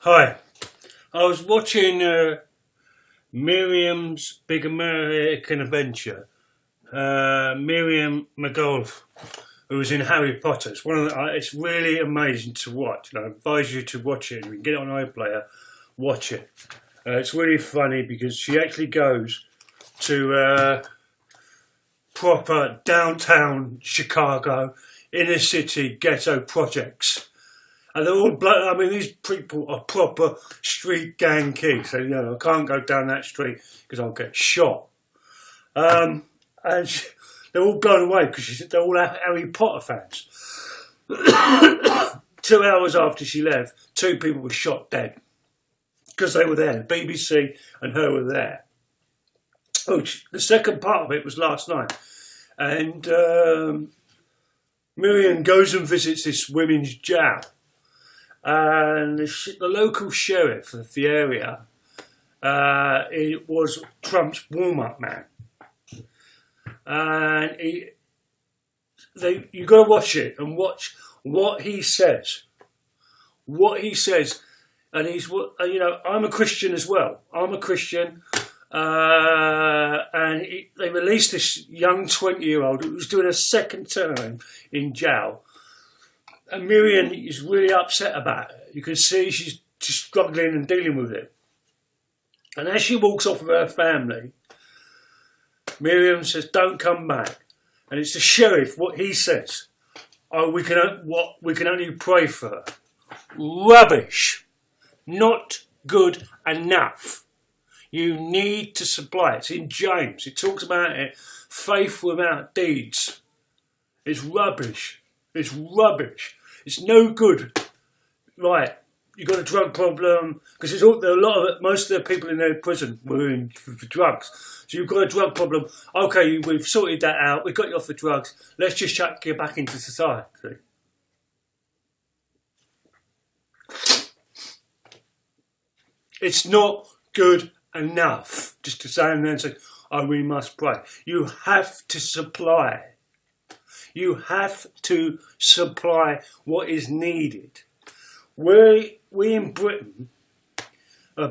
Hi, I was watching Miriam's Big American Adventure. Miriam McGoldrick, who was in Harry Potter. It's really amazing to watch. And I advise you to watch it. You can get it on iPlayer, watch it. It's really funny because she actually goes to proper downtown Chicago, inner city ghetto projects. And they're all these people are proper street gang kids. So, I can't go down that street because I'll get shot. And they're all blown away because they're all Harry Potter fans. 2 hours after she left, 2 people were shot dead because they were there. The BBC and her were there. Oh, the second part of it was last night. And Miriam goes and visits this women's jail. And the local sheriff of the area, it was Trump's warm-up man. And you got to watch it and watch what he says. What he says, and I'm a Christian as well. I'm a Christian, and they released this young 20-year-old who was doing a second term in jail. And Miriam is really upset about it. You can see she's struggling and dealing with it. And as she walks off with her family, Miriam says, "Don't come back." And it's the sheriff, what he says. "Oh, we can only pray for her." Rubbish. Not good enough. You need to supply it. It's in James. It talks about it. Faith without deeds. It's rubbish. It's rubbish. It's no good. Right, you've got a drug problem because most of the people in their prison were in for drugs. So you've got a drug problem. Okay, we've sorted that out. We've got you off the drugs. Let's just chuck you back into society. It's not good enough just to stand there and say, "Oh, we must pray." You have to supply. You have to supply what is needed. We in Britain, I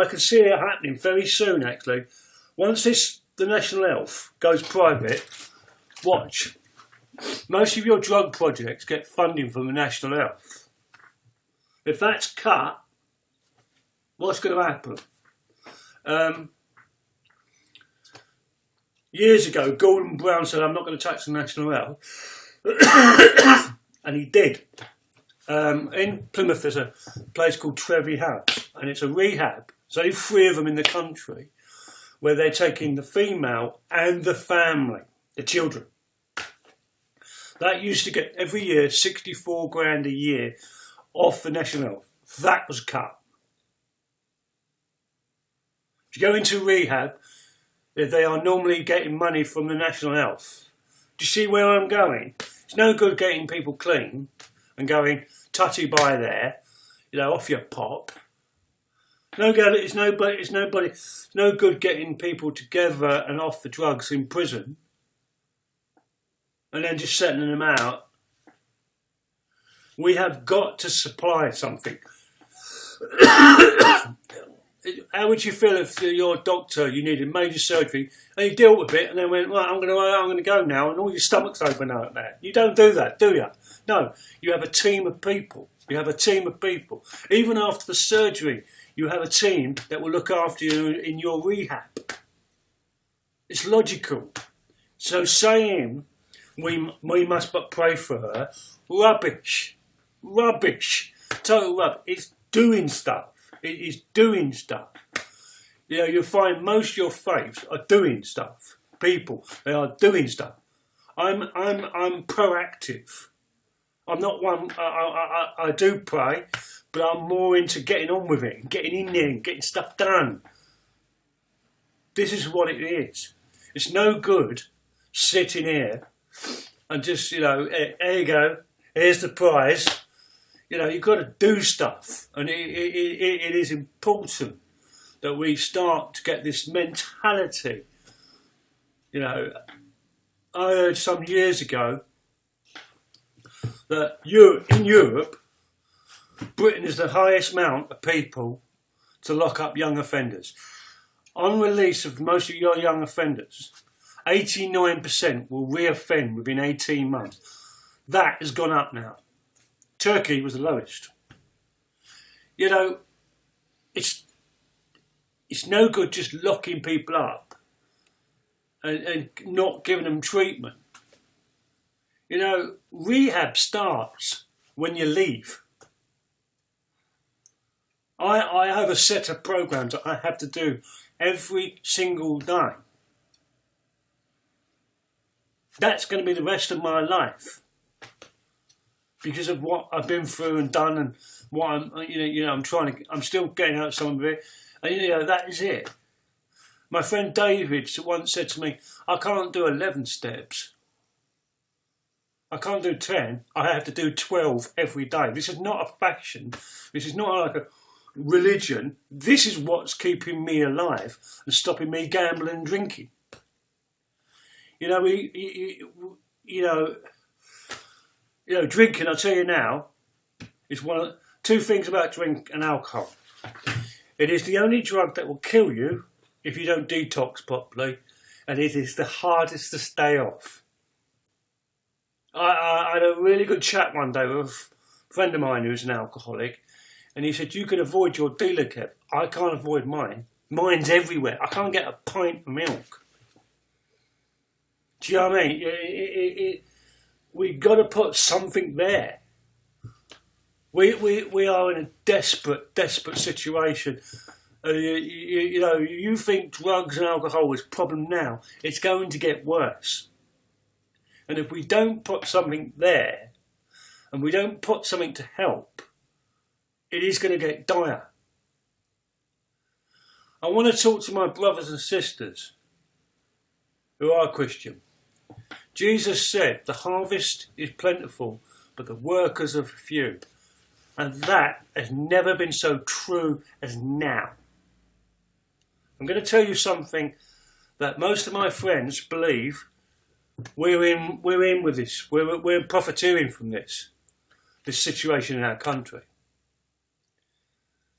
can see it happening very soon actually. Once the National Health goes private, watch. Most of your drug projects get funding from the National Health. If that's cut, what's going to happen? Years ago, Gordon Brown said, "I'm not going to touch the National Health." And he did. In Plymouth, there's a place called Trevi House, and it's a rehab. There's only 3 of them in the country, where they're taking the female and the family, the children. That used to get, every year, 64 grand a year off the National Health. That was cut. If you go into rehab, they are normally getting money from the National Health. Do you see where I'm going? It's no good getting people clean and going tutty by there, off your pop. No good getting people together and off the drugs in prison and then just sending them out. We have got to supply something. How would you feel if your doctor, you needed major surgery, and you dealt with it, and then went, "Well, I'm going to go now," and all your stomach's open out there? You don't do that, do you? No, you have a team of people. You have a team of people. Even after the surgery, you have a team that will look after you in your rehab. It's logical. So saying we must but pray for her, rubbish, total rubbish. It's doing stuff. It is doing stuff. You'll find most of your faiths are doing stuff. People, they are doing stuff. I'm proactive. I'm not one. I do pray, but I'm more into getting on with it, getting in there, and getting stuff done. This is what it is. It's no good sitting here and just here you go. Here's the prize. You've got to do stuff, and it is important that we start to get this mentality. I heard some years ago that in Europe, Britain is the highest amount of people to lock up young offenders. On release of most of your young offenders, 89% will re-offend within 18 months. That has gone up now. Turkey was the lowest. You know, it's no good just locking people up and not giving them treatment. You know, rehab starts when you leave. I have a set of programs that I have to do every single day. That's going to be the rest of my life because of what I've been through and done, and what I'm still getting out some of it, and that is it. My friend David once said to me, "I can't do 11 steps. I can't do 10. I have to do 12 every day." This is not a faction. This is not like a religion. This is what's keeping me alive and stopping me gambling and drinking. Drinking, I'll tell you now, is two things about drink and alcohol. It is the only drug that will kill you if you don't detox properly, and it is the hardest to stay off. I had a really good chat one day with a friend of mine who's an alcoholic, and he said, "You can avoid your dealer, Kev. I can't avoid mine. Mine's everywhere. I can't get a pint of milk." Do you know what I mean? We've got to put something there. We are in a desperate situation. You think drugs and alcohol is a problem now. It's going to get worse. And if we don't put something there, and we don't put something to help, it is going to get dire. I want to talk to my brothers and sisters who are Christian. Jesus said, "The harvest is plentiful, but the workers are few." And that has never been so true as now. I'm going to tell you something that most of my friends believe. We're in with this. We're profiteering from this situation in our country.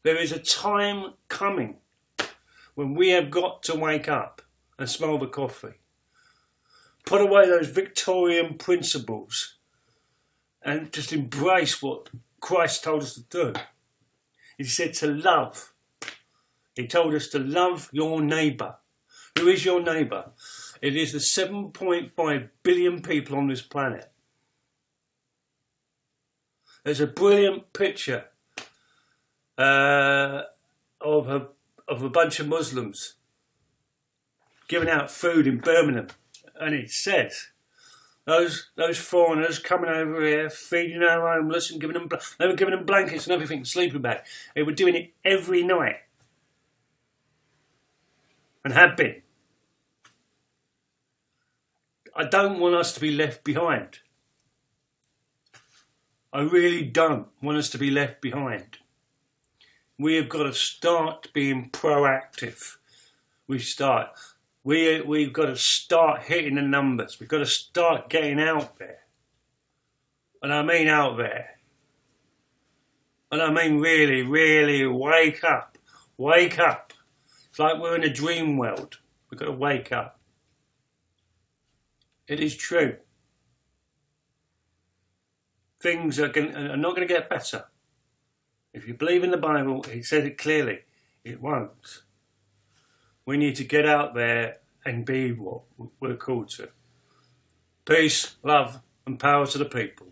There is a time coming when we have got to wake up and smell the coffee. Put away those Victorian principles and just embrace what Christ told us to do. He said to love. He told us to love your neighbour. Who is your neighbour? It is the 7.5 billion people on this planet. There's a brilliant picture of a bunch of Muslims giving out food in Birmingham, and it says those foreigners coming over here feeding our homeless and they were giving them blankets and everything to sleep about. They were doing it every night and have been. I don't want us to be left behind. I really don't want us to be left behind. We have got to start being proactive. We've got to start hitting the numbers. We've got to start getting out there. And I mean out there. And I mean really, really wake up. Wake up. It's like we're in a dream world. We've got to wake up. It is true. Things are not going to get better. If you believe in the Bible, it said it clearly. It won't. We need to get out there and be what we're called to. Peace, love, and power to the people.